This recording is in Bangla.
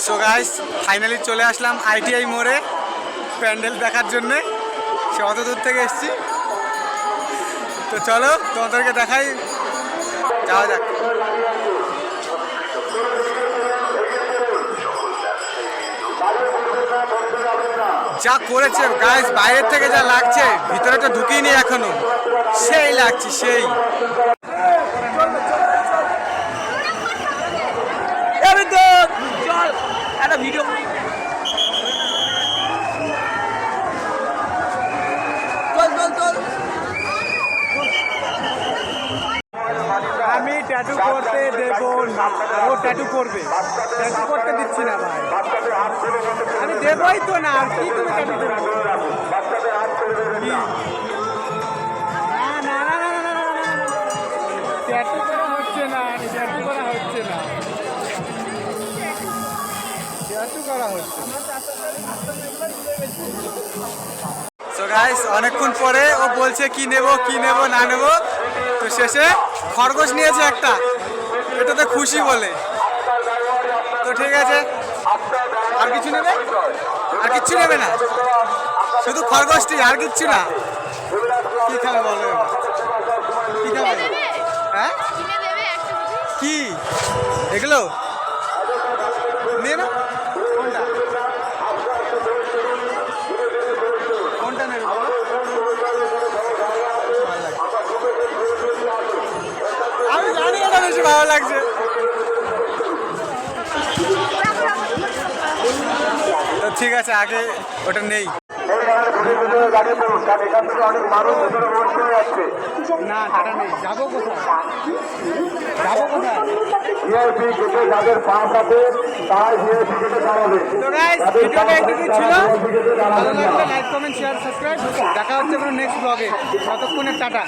সো গাইস ফাইনালি চলে আসলাম আইটিআই মোড়ে প্যান্ডেল দেখার জন্যে। সে অত দূর থেকে এসছি, তো চলো তোমাদেরকে দেখাই, যাওয়া যাক। যা করেছে গাইস, বাইরের থেকে যা লাগছে ভিতরে তো ঢুকিনি এখনো, সেই লাগছে সেই। ভিডিও আমি ট্যাটু করতে দেব না, ও ট্যাটু করবে, ট্যাটু করতে দিচ্ছি না ভাই, আমি দেবই তো না। আর কি তুমি ট্যাটু করবে? না না না না না, ট্যাটু করা হচ্ছে না, ট্যাটু করা হচ্ছে না, ট্যাটু করা হচ্ছে। সো গাইস অনেকক্ষণ পরে ও বলছে কি নেব কি নেব না নেব, তো শেষে খরগোশ নিয়েছে একটা, এটাতে খুশি বলে। তো ঠিক আছে, আর কিছু নেবে? আর কিচ্ছু নেবে না, শুধু খরগোশটি, আর কিচ্ছু না। কি খাবে বলো, কি খাবে? হ্যাঁ কি এগুলো নিয়ে না, কোনটা কোনটা নেবে বলো? আমি জানি এটা বেশি ভালো লাগছে। তো ঠিক আছে, আগে ওটা নেই। না টাটা নেই, যাবো কোথায়, যাবো কোথায়? তো গাইস ভিডিওটা এইটুকুই ছিল, ভালো লাগলে লাইক কমেন্ট শেয়ার সাবস্ক্রাইব। দেখা হচ্ছে কোনো নেক্সট ব্লগে, ততক্ষণে টাটা।